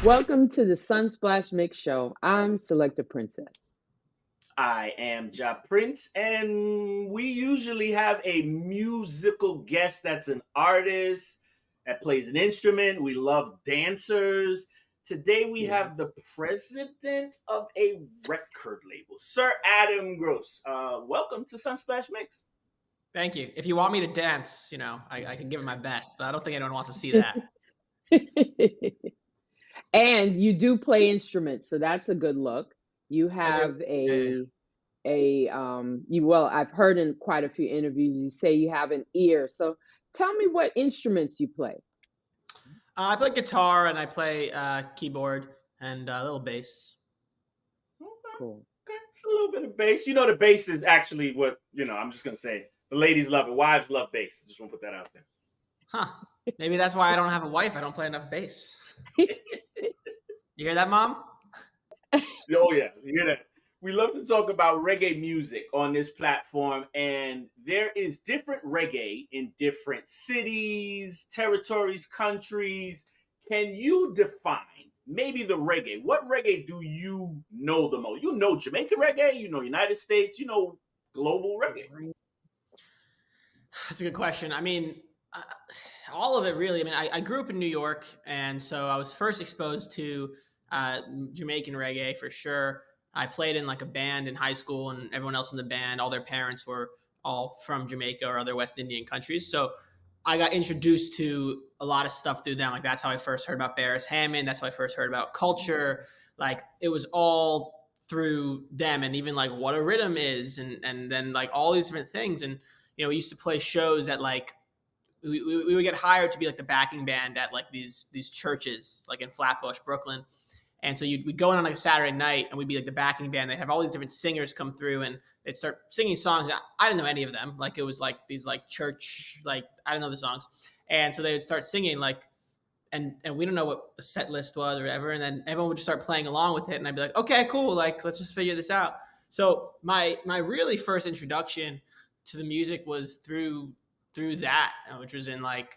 Welcome to the Sunsplash Mix Show. I'm Selector Princess. I am Ja Prince, and we usually have a musical guest that's an artist that plays an instrument. We love dancers. Today we Yeah. have the president of a record label, Sir Adam Gross. Welcome to Sunsplash Mix. Thank you. If you want me to dance, I can give it my best, but I don't think anyone wants to see that. And you do play instruments, so that's a good look. You I do. have Yeah, yeah, yeah. I've heard in quite a few interviews you say you have an ear. So tell me what instruments you play. I play guitar and I play keyboard and a little bass. Okay, Cool. okay. It's a little bit of bass. You know, the bass is actually what, I'm just going to say the ladies love it. Wives love bass. Just want to put that out there. Huh. Maybe that's why I don't have a wife. I don't play enough bass. You hear that, Mom? Oh yeah, you hear that? We love to talk about reggae music on this platform, and there is different reggae in different cities, territories, countries. Can you define maybe the reggae? What reggae do you know the most? You know Jamaica reggae, you know United States, you know global reggae. That's a good question. I mean, all of it really. I mean, I grew up in New York, and so I was first exposed to Jamaican reggae for sure. I played in like a band in high school, and everyone else in the band, all their parents were all from Jamaica or other West Indian countries. So I got introduced to a lot of stuff through them. Like that's how I first heard about Barris Hammond. That's how I first heard about culture. Like it was all through them, and even like what a rhythm is, and then like all these different things. And we used to play shows at like we would get hired to be like the backing band at like these churches like in Flatbush, Brooklyn. And so we'd go in on like a Saturday night and we'd be like the backing band. They'd have all these different singers come through and they'd start singing songs. I didn't know any of them. Like it was like these like church, like I didn't know the songs. And so they would start singing like, and we don't know what the set list was or whatever. And then everyone would just start playing along with it. And I'd be like, okay, cool. Like, let's just figure this out. So my really first introduction to the music was through that, which was in like,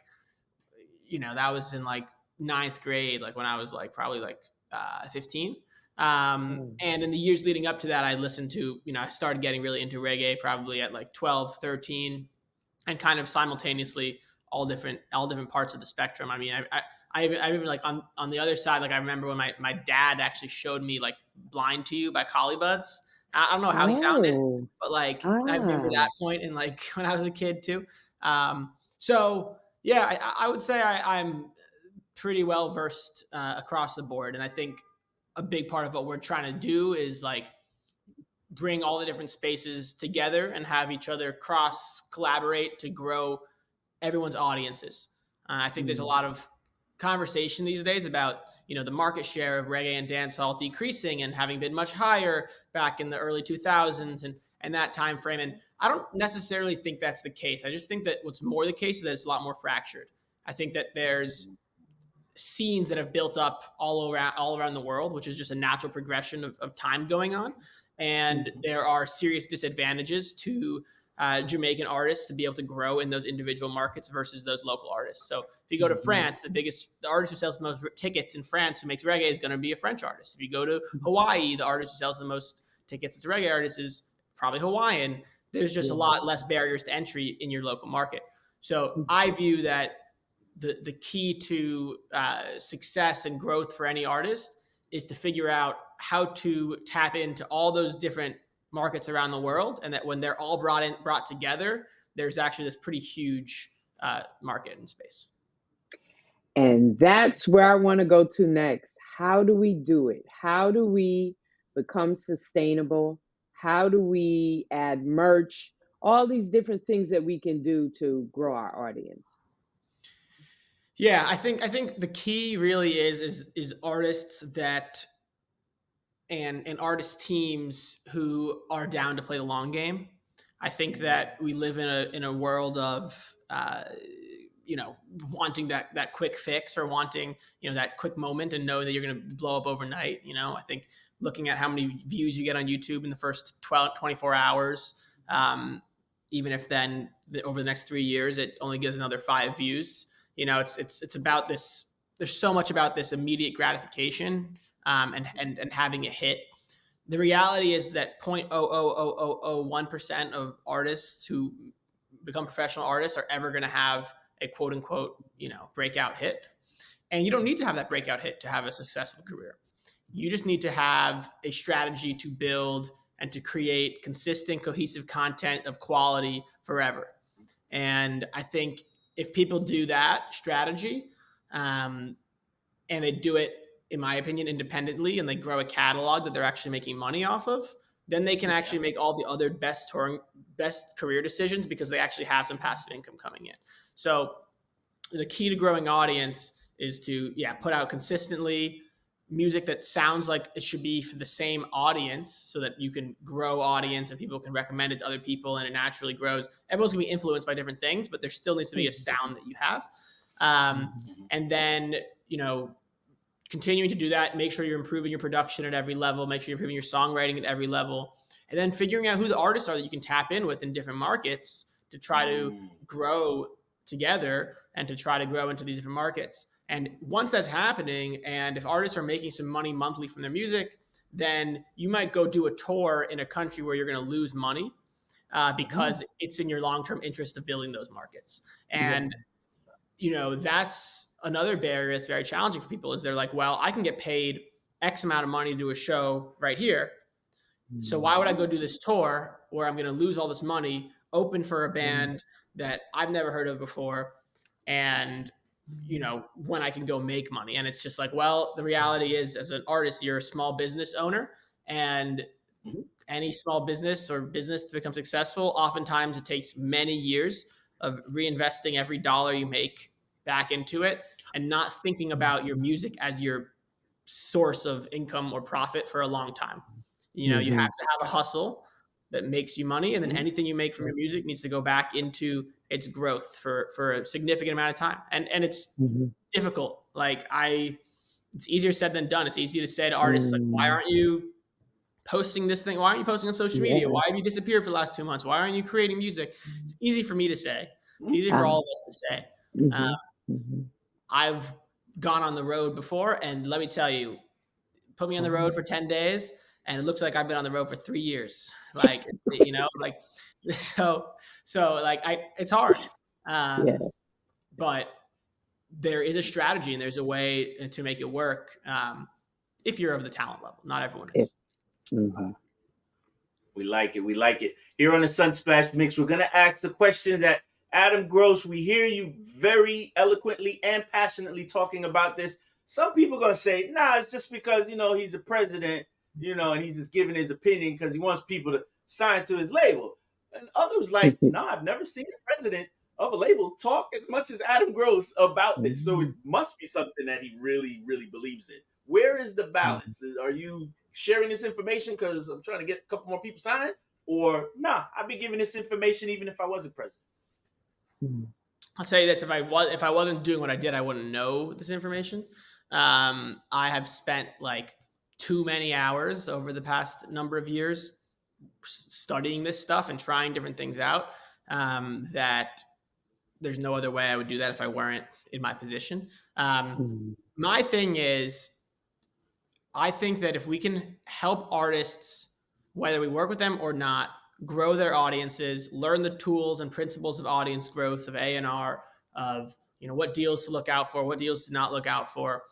that was in like ninth grade, like when I was like probably like 15. And in the years leading up to that, I listened to, I started getting really into reggae probably at like 12, 13, and kind of simultaneously all different parts of the spectrum. I mean, I even like on the other side, like I remember when my dad actually showed me like Blind to You by Collie Buddz. I don't know how he found it, Oh, but like I remember ah. that point in like when I was a kid too. So yeah, I would say I'm pretty well versed across the board, and I think a big part of what we're trying to do is like bring all the different spaces together and have each other cross collaborate to grow everyone's audiences. I think there's a lot of conversation these days about the market share of reggae and dancehall decreasing and having been much higher back in the early 2000s and that time frame. And I don't necessarily think that's the case. I just think that what's more the case is that it's a lot more fractured. I think that there's scenes that have built up all around the world, which is just a natural progression of time going on. And there are serious disadvantages to Jamaican artists to be able to grow in those individual markets versus those local artists. So if you go to France, the artist who sells the most tickets in France who makes reggae is going to be a French artist. If you go to Hawaii, the artist who sells the most tickets as a reggae artist is probably Hawaiian. There's just a lot less barriers to entry in your local market. So I view that the key to success and growth for any artist is to figure out how to tap into all those different markets around the world, and that when they're all brought together, there's actually this pretty huge market and space. And that's where I want to go to next. How do we do it? How do we become sustainable? How do we add merch? All these different things that we can do to grow our audience. Yeah, I think the key really is artists that and artist teams who are down to play the long game. I think that we live in a world of wanting that quick fix or wanting that quick moment and know that you're going to blow up overnight. I think looking at how many views you get on YouTube in the first 24 hours, even if then over the next 3 years it only gives another 5 views. It's about this there's so much about this immediate gratification and having a hit. The reality is that 0.00001% of artists who become professional artists are ever going to have a quote unquote, breakout hit. And you don't need to have that breakout hit to have a successful career. You just need to have a strategy to build and to create consistent, cohesive content of quality forever. And I think if people do that strategy, and they do it, in my opinion, independently, and they grow a catalog that they're actually making money off of, then they can actually make all the other best career decisions because they actually have some passive income coming in. So the key to growing audience is to put out consistently music that sounds like it should be for the same audience, so that you can grow audience and people can recommend it to other people and it naturally grows. Everyone's gonna be influenced by different things, but there still needs to be a sound that you have. And then, continuing to do that, make sure you're improving your production at every level, make sure you're improving your songwriting at every level, and then figuring out who the artists are that you can tap in with in different markets to try to grow together and to try to grow into these different markets. And once that's happening, and if artists are making some money monthly from their music, then you might go do a tour in a country where you're going to lose money because it's in your long-term interest of building those markets. And that's another barrier that's very challenging for people, is they're like, well, I can get paid X amount of money to do a show right here. So why would I go do this tour where I'm going to lose all this money, open for a band that I've never heard of before, and when I can go make money? And it's just like, well, the reality is, as an artist, you're a small business owner, and any small business or business to become successful, oftentimes it takes many years of reinvesting every dollar you make back into it and not thinking about your music as your source of income or profit for a long time. You have to have a hustle that makes you money, and then anything you make from your music needs to go back into its growth for a significant amount of time. And it's difficult. It's easier said than done. It's easy to say to artists, like, why aren't you posting this thing? Why aren't you posting on social media? Why have you disappeared for the last 2 months? Why aren't you creating music? It's easy for me to say. It's easy for all of us to say. I've gone on the road before, and let me tell you, put me on the road for 10 days and it looks like I've been on the road for 3 years. It's hard. But there is a strategy and there's a way to make it work. If you're of the talent level, not everyone is. We like it. We like it. Here on the Sunsplash Mix, we're going to ask the question that Adam Gross, we hear you very eloquently and passionately talking about this. Some people are going to say, nah, it's just because, he's a president, and he's just giving his opinion because he wants people to sign to his label. And others like, no, I've never seen a president of a label talk as much as Adam Gross about this. So it must be something that he really, really believes in. Where is the balance? Are you sharing this information because I'm trying to get a couple more people signed? Or, nah, I'd be giving this information even if I wasn't president? I'll tell you this, if I wasn't doing what I did, I wouldn't know this information. I have spent too many hours over the past number of years studying this stuff and trying different things out, that there's no other way I would do that if I weren't in my position. My thing is, I think that if we can help artists, whether we work with them or not, grow their audiences, learn the tools and principles of audience growth, of A&R, of what deals to look out for, what deals to not look out for.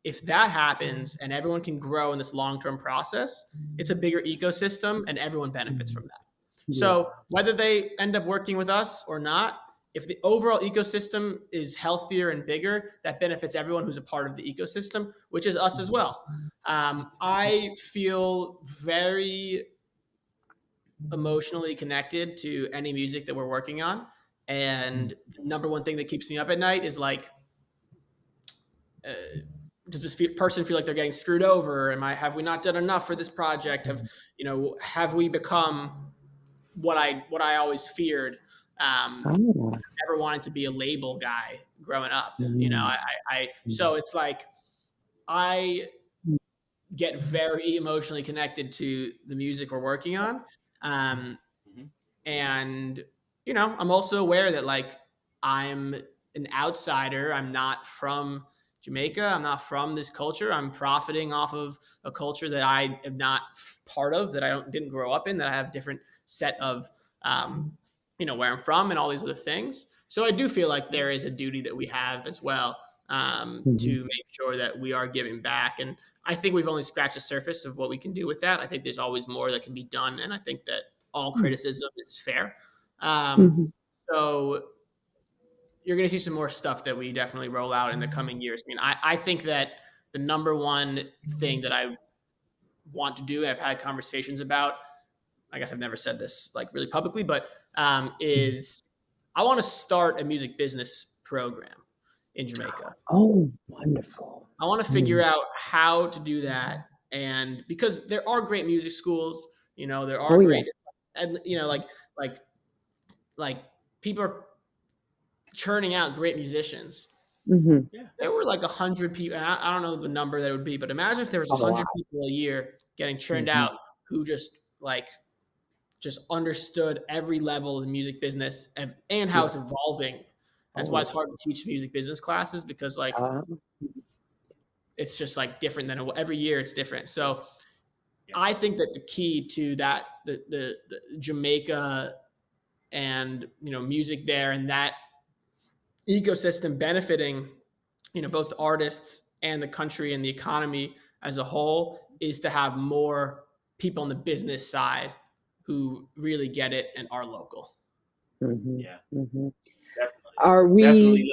If that happens and everyone can grow in this long-term process, it's a bigger ecosystem and everyone benefits from that. So whether they end up working with us or not, if the overall ecosystem is healthier and bigger, that benefits everyone who's a part of the ecosystem, which is us as well. I feel very emotionally connected to any music that we're working on. And the number one thing that keeps me up at night is does this person feel like they're getting screwed over? Have we not done enough for this project? Have we become what I always feared? Never wanted to be a label guy growing up. So it's I get very emotionally connected to the music we're working on. And, I'm also aware that I'm an outsider. I'm not from Jamaica. I'm not from this culture. I'm profiting off of a culture that I am not part of, that I didn't grow up in, that I have a different set of, where I'm from and all these other things. So I do feel like there is a duty that we have as well, to make sure that we are giving back. And I think we've only scratched the surface of what we can do with that. I think there's always more that can be done. And I think that all criticism is fair. So you're going to see some more stuff that we definitely roll out in the coming years. I mean, I think that the number one thing that I want to do, and I've had conversations about, I guess I've never said this like really publicly, but is I want to start a music business program in Jamaica. Oh, wonderful. I want to figure out how to do that. And because there are great music schools, there are great, and like people are churning out great musicians. There were like 100 people, and I don't know the number that it would be, but imagine if there was 100 people a year getting churned out who just understood every level of the music business and how it's evolving. That's why it's hard to teach music business classes, because it's just like different than every year it's different. So I think that the key to that, the Jamaica and, music there, and that ecosystem benefiting, both the artists and the country and the economy as a whole, is to have more people on the business side who really get it and are local. Yeah, definitely. Are we? Definitely.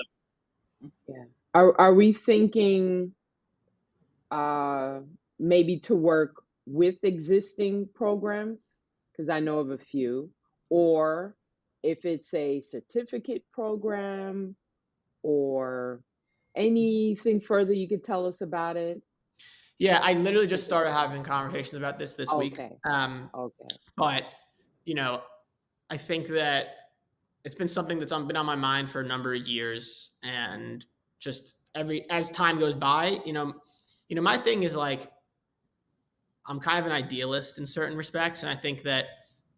Yeah. Are we thinking maybe to work with existing programs? Because I know of a few. Or if it's a certificate program, or anything further you could tell us about it? Yeah, I literally just started having conversations about this week. Okay. But, I think that it's been something that's been on my mind for a number of years, and just as time goes by, my thing is like, I'm kind of an idealist in certain respects. And I think that,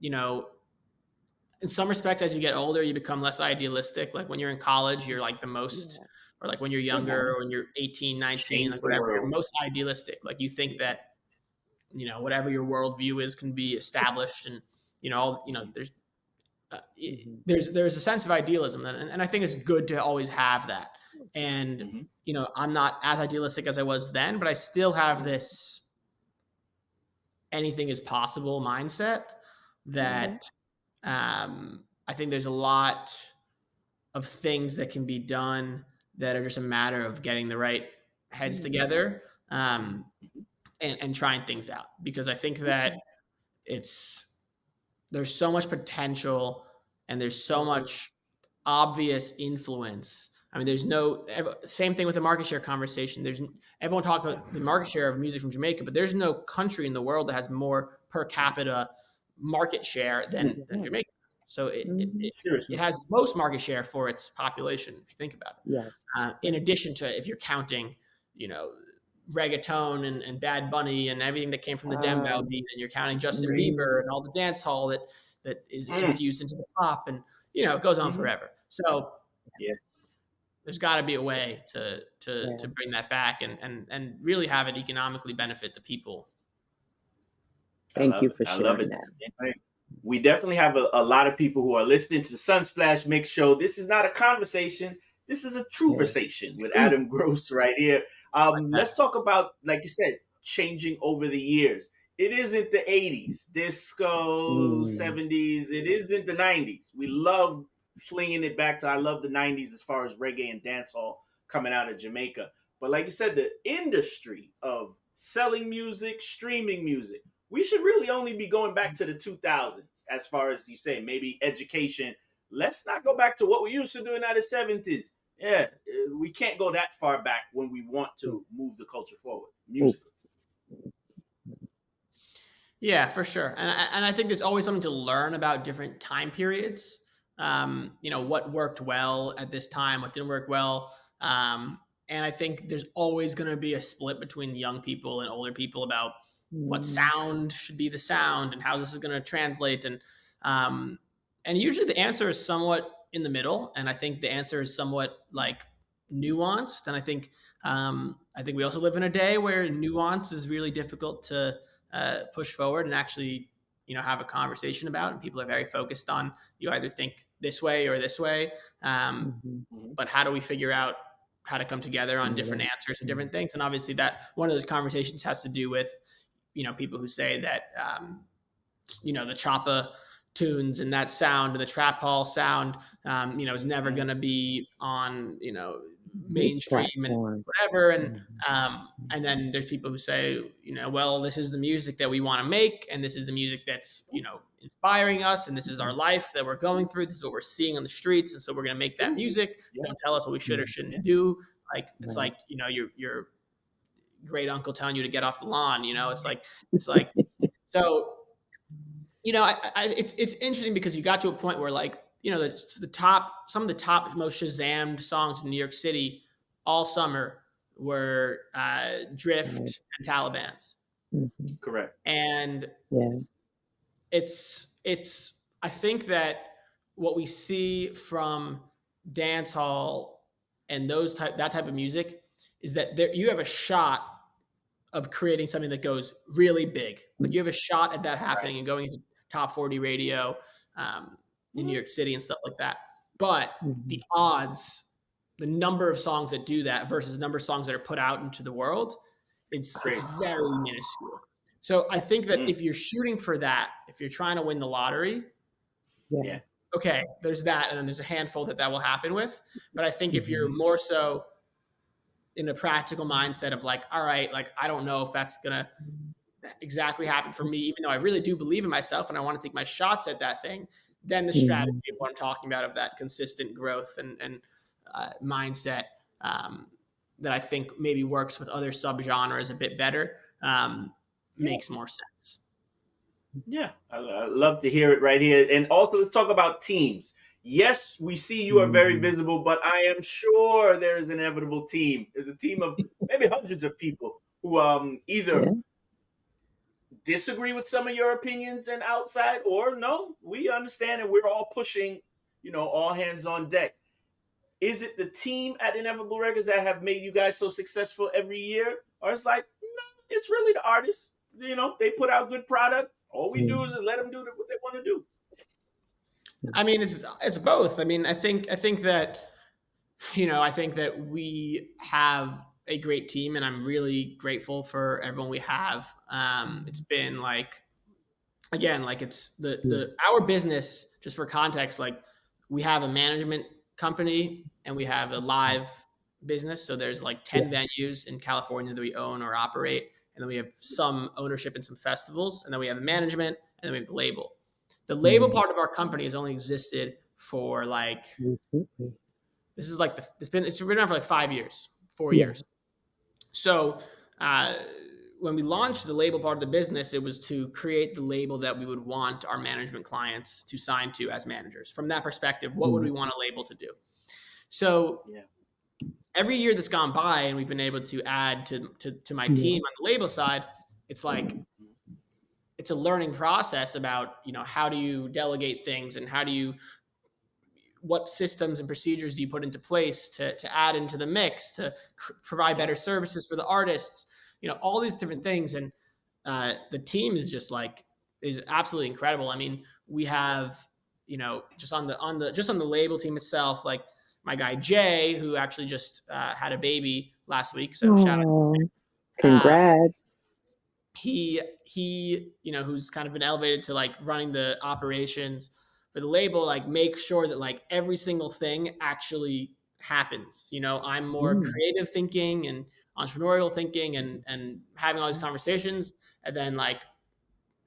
in some respects, as you get older, you become less idealistic. Like when you're in college, you're like the most, or like when you're younger, or when you're 18, 19, like whatever, you're most idealistic. Like you think that, whatever your worldview is can be established, and, there's a sense of idealism, and I think it's good to always have that. And, I'm not as idealistic as I was then, but I still have this anything is possible mindset that, I think there's a lot of things that can be done that are just a matter of getting the right heads together, and trying things out. Because I think that there's so much potential, and there's so much obvious influence. I mean, same thing with the market share conversation. Everyone talks about the market share of music from Jamaica, but there's no country in the world that has more per capita market share than Jamaica. So it has the most market share for its population, if you think about it. Yes. In addition to, if you're counting, reggaeton and Bad Bunny and everything that came from the Dembow beat, and you're counting Justin Bieber and all the dance hall that is infused into the pop, and it goes on forever. So there's got to be a way to bring that back and really have it economically benefit the people. Thank you for sharing that. We definitely have a lot of people who are listening to the Sunsplash Mix Show. This is not a conversation. This is a TruVersation with Adam Gross right here. Let's talk about, like you said, changing over the years. It isn't the 80s, disco, 70s. It isn't the 90s. We love flinging it back to, I love the 90s as far as reggae and dancehall coming out of Jamaica. But like you said, the industry of selling music, streaming music, we should really only be going back to the 2000s as far as, you say, maybe education. Let's not go back to what we used to do in the 70s. Yeah, we can't go that far back when we want to move the culture forward musically. Yeah, for sure. And I think there's always something to learn about different time periods. What worked well at this time, what didn't work well. And I think there's always going to be a split between young people and older people about what sound should be the sound and how this is going to translate. And usually the answer is somewhat in the middle. And I think the answer is somewhat like nuanced. And I think we also live in a day where nuance is really difficult to push forward and actually, have a conversation about. And people are very focused on, you either think this way or this way. But how do we figure out how to come together on different answers and different things? And obviously that one of those conversations has to do with, people who say that, the choppa tunes and that sound and the trap hall sound, is never going to be on, mainstream and whatever. And then there's people who say, well, this is the music that we want to make. And this is the music that's, inspiring us. And this is our life that we're going through. This is what we're seeing on the streets. And so we're going to make that music. Don't tell us what we should or shouldn't do. Like, it's like, your great uncle telling you to get off the lawn, it's like, so, it's interesting because you got to a point where, like, some of the top most Shazammed songs in New York City all summer were Drift and Taliban's. Correct. And it's I think that what we see from dance hall and that type of music is that you have a shot of creating something that goes really big. Like, you have a shot at that happening and going into top 40 radio in New York City and stuff like that. But the odds, the number of songs that do that versus the number of songs that are put out into the world, it's very minuscule. So I think that if you're shooting for that, if you're trying to win the lottery, okay, there's that. And then there's a handful that will happen with. But I think if you're more so in a practical mindset of like, all right, like, I don't know if that's going to exactly happen for me, even though I really do believe in myself and I want to take my shots at that thing, then the strategy of what I'm talking about, of that consistent growth and mindset that I think maybe works with other subgenres a bit better, makes more sense. Yeah, I love to hear it right here. And also, let's talk about teams. Yes, we see you are very visible, but I am sure there is an inevitable team. There's a team of maybe hundreds of people who either disagree with some of your opinions and outside, or no, we understand and we're all pushing, all hands on deck. Is it the team at Ineffable Records that have made you guys so successful every year? Or it's like, no, it's really the artists. They put out good product. All we do is let them do what they want to do. I mean, it's both. I mean, I think that, I think that we have a great team, and I'm really grateful for everyone we have. It's been like, again, like, it's our business, just for context, like, we have a management company and we have a live business. So there's like 10 venues in California that we own or operate. And then we have some ownership in some festivals, and then we have the management, and then we have the label. The label part of our company has only existed for like, it's been around for like 4 years. So when we launched the label part of the business, it was to create the label that we would want our management clients to sign to as managers. From that perspective, what would we want a label to do? So every year that's gone by and we've been able to add to my team on the label side, it's like, it's a learning process about, how do you delegate things and what systems and procedures do you put into place to add into the mix, to provide better services for the artists, all these different things. And the team is just is absolutely incredible. I mean, we have, just on the label team itself, like, my guy Jay, who actually just had a baby last week. So shout out. Congrats. He, who's kind of been elevated to like running the operations for the label, like, make sure that like every single thing actually happens. I'm more creative thinking and entrepreneurial thinking and having all these conversations. And then like,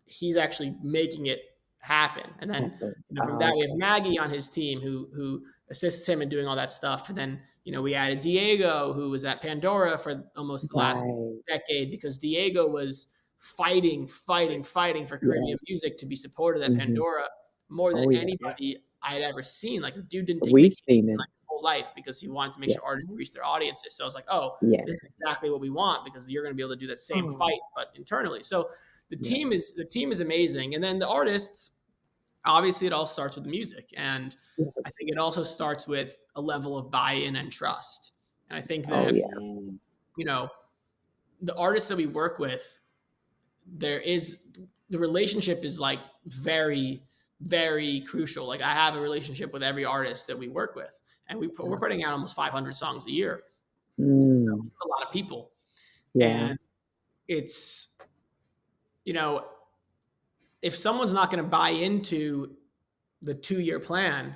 he's actually making it happen. And then from that, we have Maggie on his team who assists him in doing all that stuff. And then, we added Diego, who was at Pandora for almost the last decade, because Diego was fighting for Caribbean music to be supported at Pandora more than anybody I had ever seen. Like, the dude didn't take vacation like his whole life because he wanted to make sure artists reach their audiences. So I was like, this is exactly what we want, because you're going to be able to do the same fight, but internally. So the team is amazing. And then the artists, obviously it all starts with the music. And I think it also starts with a level of buy-in and trust. And I think Oh that, yeah. you know, the artists that we work with, the relationship is like very, very crucial. Like I have a relationship with every artist that we work with, and we're putting out almost 500 songs a year. So it's a lot of people. Yeah. And it's, if someone's not going to buy into the 2-year plan,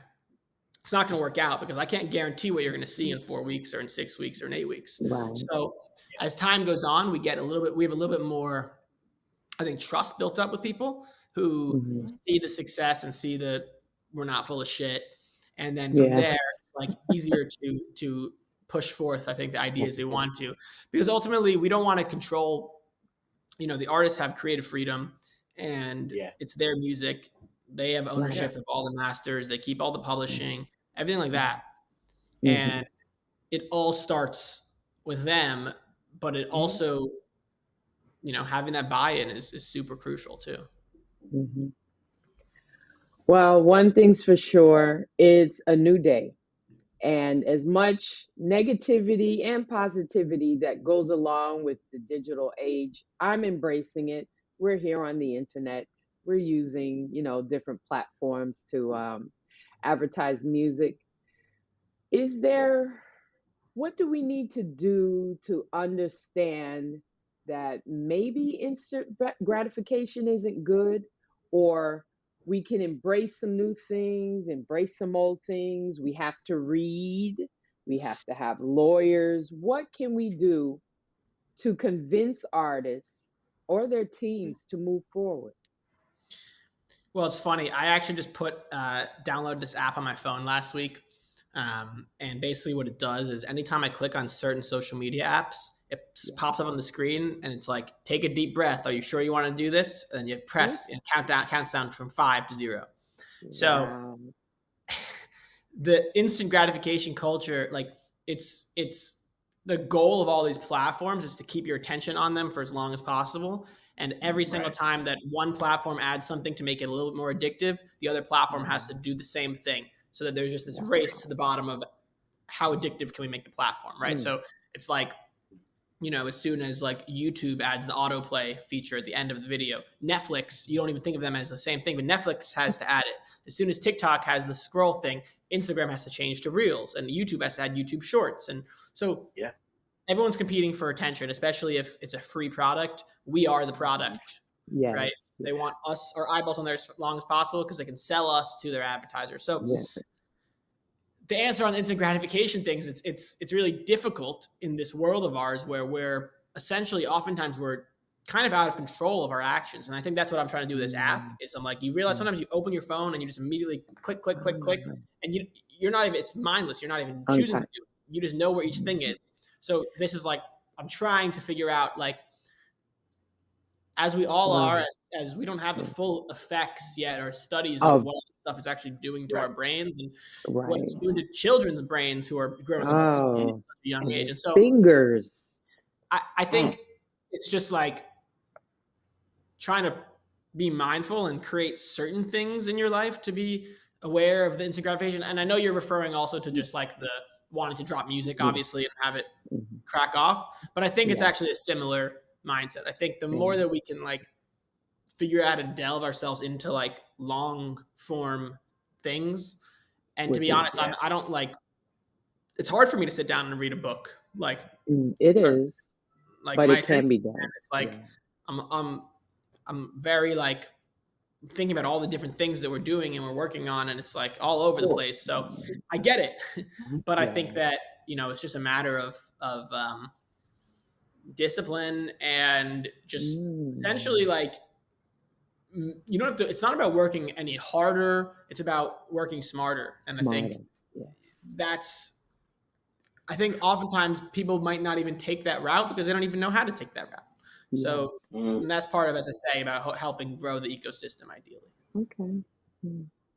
it's not going to work out, because I can't guarantee what you're going to see in 4 weeks or in 6 weeks or in 8 weeks. Right. So as time goes on, we have a little bit more, I think, trust built up with people who see the success and see that we're not full of shit. And then from there, it's like easier to push forth, I think, the ideas they want to, because ultimately we don't want to control, the artists have creative freedom, and it's their music. They have ownership of all the masters. They keep all the publishing, everything like that. And it all starts with them, but it also, having that buy-in is super crucial too. Well, one thing's for sure, it's a new day. And as much negativity and positivity that goes along with the digital age, I'm embracing it. We're here on the internet. We're using, different platforms to advertise music. What do we need to do to understand that maybe instant gratification isn't good, or we can embrace some new things, embrace some old things? We have to read, we have to have lawyers. What can we do to convince artists or their teams to move forward? Well, it's funny. I actually just downloaded this app on my phone last week. And basically what it does is anytime I click on certain social media apps, it pops up on the screen and it's like, take a deep breath. Are you sure you want to do this? And you press and counts down from 5 to 0. So the instant gratification culture, like it's the goal of all these platforms is to keep your attention on them for as long as possible. And every single time that one platform adds something to make it a little bit more addictive, the other platform has to do the same thing. So that there's just this race to the bottom of how addictive can we make the platform, right? So it's like, as soon as like YouTube adds the autoplay feature at the end of the video, Netflix, you don't even think of them as the same thing, but Netflix has to add it. As soon as TikTok has the scroll thing, Instagram has to change to Reels, and YouTube has to add YouTube Shorts. And so everyone's competing for attention, especially if it's a free product. We are the product, right? They want our eyeballs on there as long as possible because they can sell us to their advertisers. So the answer on the instant gratification things, it's really difficult in this world of ours where we're essentially, oftentimes we're kind of out of control of our actions. And I think that's what I'm trying to do with this app is I'm like, you realize sometimes you open your phone and you just immediately click, click, click, click. And you're not even, it's mindless. You're not even choosing to do it. You just know where each thing is. So this is like, I'm trying to figure out, like, as we all are, as we don't have the full effects yet or studies of what stuff is actually doing to our brains and what it's doing to children's brains who are growing up at such a young age. And so fingers. I think it's just like trying to be mindful and create certain things in your life to be aware of the instant gratification. And I know you're referring also to just like the wanting to drop music, obviously, and have it crack off. But I think it's actually a similar mindset. I think the more that we can like figure out and delve ourselves into like long form things, and to be honest, I don't like, it's hard for me to sit down and read a book. Like it is, like but my it can be done. It's like I'm very like thinking about all the different things that we're doing and we're working on, and it's like all over the place. So I get it, but I think that it's just a matter of discipline and just essentially like you don't have to, it's not about working any harder, it's about working smarter. And I think I think oftentimes people might not even take that route because they don't even know how to take that route. So and that's part of, as I say, about helping grow the ecosystem ideally.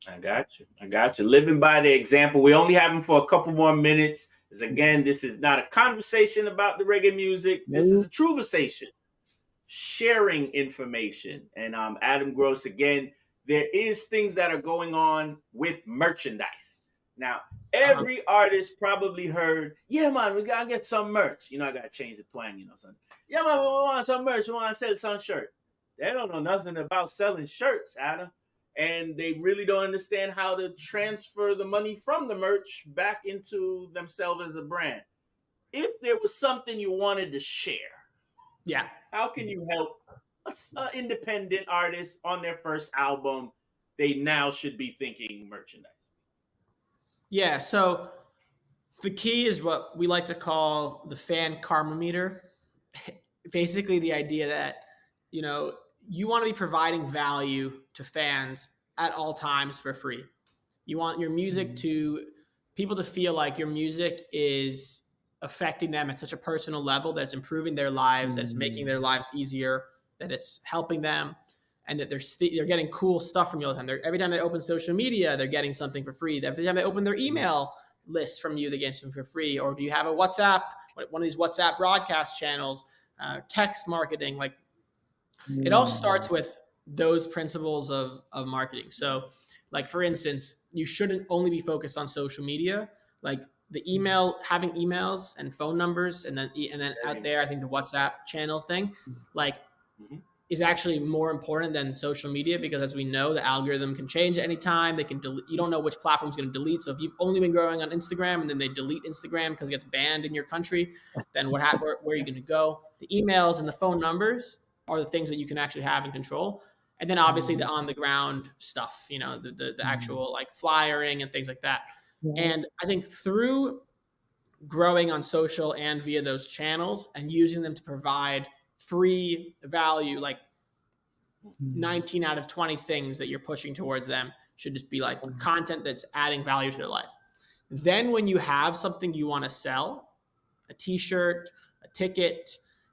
I got you. Living by the example. We only have them for a couple more minutes. Because again, this is not a conversation about the reggae music. This is a TruVersation, sharing information. And Adam Gross, again, there is things that are going on with merchandise. Now, Uh-huh. every artist probably heard, yeah, man, we gotta get some merch. I gotta change the twang, something. Yeah, man, we want some merch. We want to sell some shirt. They don't know nothing about selling shirts, Adam. And they really don't understand how to transfer the money from the merch back into themselves as a brand. If there was something you wanted to share, Yeah. how can you help an independent artist on their first album? They now should be thinking merchandise. Yeah. So the key is what we like to call the fan karma meter. Basically, the idea that, you want to be providing value to fans at all times for free. You want your music to people to feel like your music is affecting them at such a personal level that it's improving their lives, that it's making their lives easier, that it's helping them, and that they're getting cool stuff from you all the time. Every time they open social media, they're getting something for free. Every time they open their email list from you, they get something for free. Or do you have a WhatsApp, one of these WhatsApp broadcast channels, text marketing? Like, it all starts with those principles of marketing. So, like, for instance, you shouldn't only be focused on social media. Like, the having emails and phone numbers, and then out there, I think the WhatsApp channel thing, like, is actually more important than social media, because, as we know, the algorithm can change at any time. They can delete. You don't know which platform is going to delete. So if you've only been growing on Instagram and then they delete Instagram because it gets banned in your country, then where are you going to go? The emails and the phone numbers are the things that you can actually have in control. And then obviously the on the ground stuff, the actual, like, flyering and things like that. And I think through growing on social and via those channels and using them to provide free value, like 19 out of 20 things that you're pushing towards them should just be like content that's adding value to their life. Then when you have something you want to sell, a t-shirt, a ticket,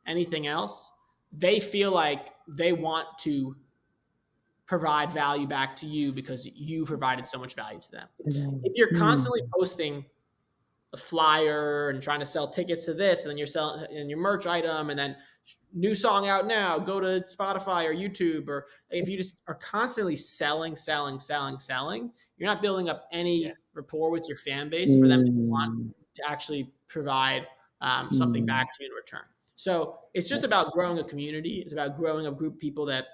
anything else, they feel like they want to provide value back to you because you provided so much value to them. If you're constantly posting a flyer and trying to sell tickets to this, and then you're selling and your merch item, and then new song out now, go to Spotify or YouTube, or if you just are constantly selling, you're not building up any rapport with your fan base for them to want to actually provide something back to you in return. So it's just about growing a community. It's about growing a group of people that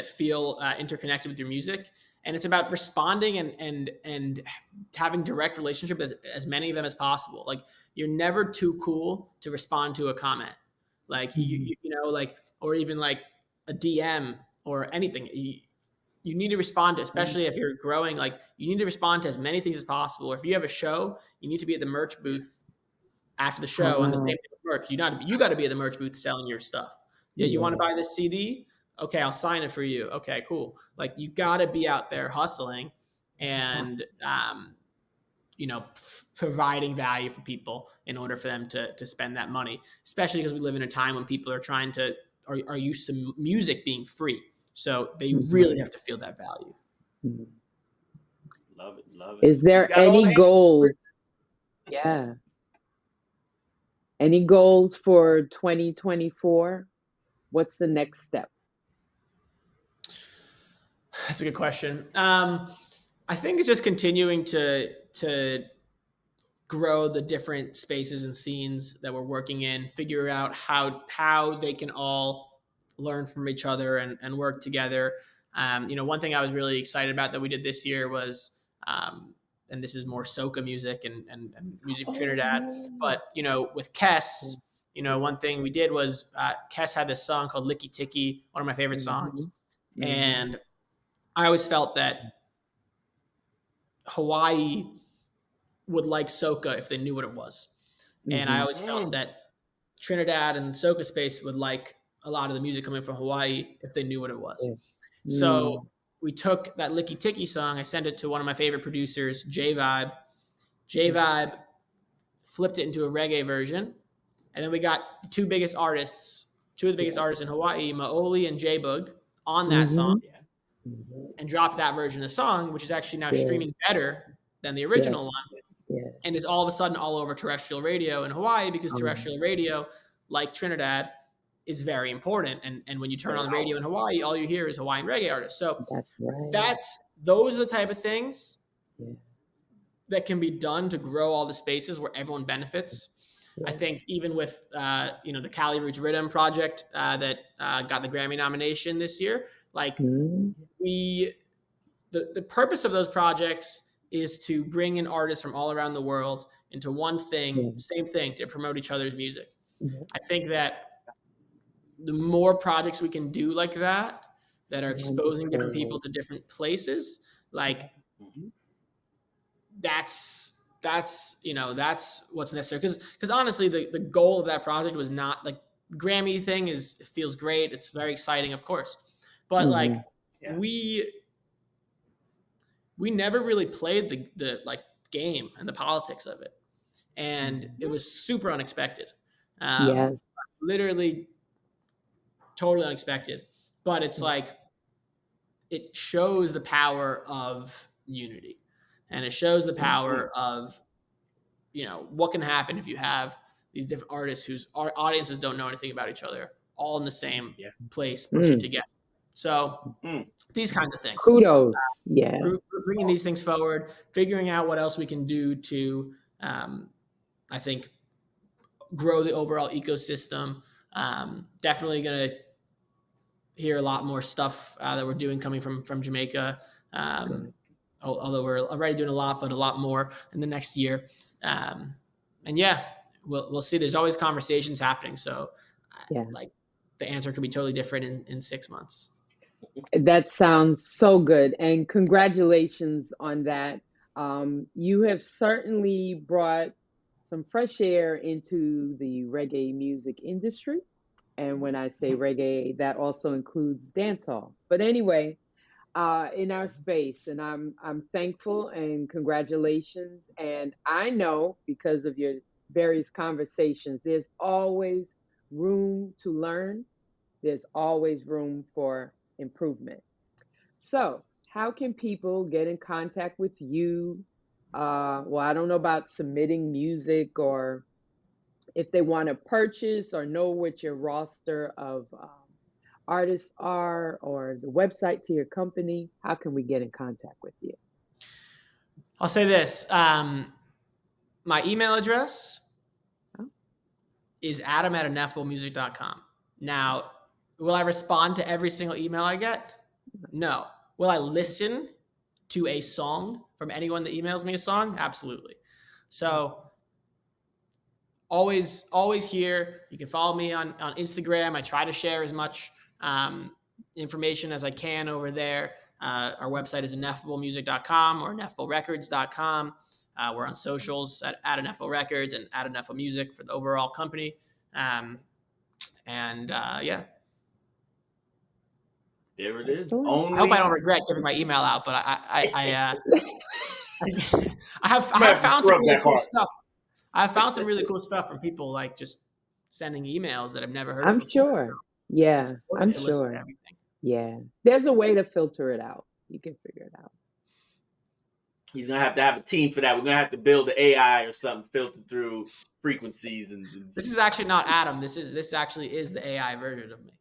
feel interconnected with your music. And it's about responding and having direct relationship with as many of them as possible. Like, you're never too cool to respond to a comment, like like, or even like a DM or anything. You need to respond to, especially if you're growing. Like, you need to respond to as many things as possible. Or if you have a show, you need to be at the merch booth after the show on the same thing with merch. You got to be at the merch booth selling your stuff. Yeah, you want to buy this CD? Okay, I'll sign it for you. Okay, cool. Like, you got to be out there hustling and, providing value for people in order for them to spend that money, especially because we live in a time when people are used to music being free. So they really have to feel that value. Love it. Is there any goals? Yeah. Any goals for 2024? What's the next step? That's a good question. I think it's just continuing to grow the different spaces and scenes that we're working in, figure out how they can all learn from each other and work together. One thing I was really excited about that we did this year was, and this is more soca music and music from Trinidad, but with Kes, one thing we did was Kes had this song called Licky Ticky, one of my favorite songs, and I always felt that Hawaii would like soca if they knew what it was. And I always felt that Trinidad and soca space would like a lot of the music coming from Hawaii if they knew what it was. So we took that Licky Ticky song, I sent it to one of my favorite producers, J-Vibe. J-Vibe flipped it into a reggae version. And then we got two of the biggest artists in Hawaii, Maoli and J-Bug, on that song. And dropped that version of the song, which is actually now streaming better than the original one. And it's all of a sudden all over terrestrial radio in Hawaii, because terrestrial radio, like Trinidad, is very important. And when you turn on the radio in Hawaii, all you hear is Hawaiian reggae artists. So those are the type of things that can be done to grow all the spaces where everyone benefits. I think even with the Cali Roots Rhythm project that got the Grammy nomination this year, like the purpose of those projects is to bring in artists from all around the world into one thing, same thing, to promote each other's music. I think that the more projects we can do like that are exposing different people to different places, like that's what's necessary. Because honestly, the goal of that project was not like Grammy thing it feels great. It's very exciting, of course. But like we never really played the like game and the politics of it. And it was super unexpected. Literally totally unexpected. But it's like it shows the power of unity. And it shows the power of, what can happen if you have these different artists whose audiences don't know anything about each other, all in the same place, pushing together. So these kinds of things. Kudos. Bringing these things forward, figuring out what else we can do to, I think, grow the overall ecosystem. Definitely going to hear a lot more stuff that we're doing coming from Jamaica. Although we're already doing a lot, but a lot more in the next year. We'll see. There's always conversations happening. So like the answer could be totally different in 6 months. That sounds so good. And congratulations on that. You have certainly brought some fresh air into the reggae music industry. And when I say reggae, that also includes dancehall. But anyway, in our space, and I'm thankful and congratulations. And I know because of your various conversations, there's always room to learn. There's always room for improvement. So how can people get in contact with you? Well, I don't know about submitting music, or if they want to purchase or know what your roster of artists are, or the website to your company. How can we get in contact with you? I'll say this. My email address is adam@ineffablemusic.com. Now, will I respond to every single email I get? No. Will I listen to a song from anyone that emails me a song? Absolutely. So always here. You can follow me on Instagram. I try to share as much information as I can over there. Our website is ineffablemusic.com or ineffablerecords.com. We're on socials at Ineffable Records and at Ineffable Music for the overall company. There it is. I hope I don't regret giving my email out, but I have found some really cool stuff. I've found some really cool stuff from people like just sending emails that I've never heard of. I'm sure. Yeah, I'm sure. Yeah. There's a way to filter it out. You can figure it out. He's going to have a team for that. We're going to have to build an AI or something, filter through frequencies. And this is actually not Adam. This actually is the AI version of me.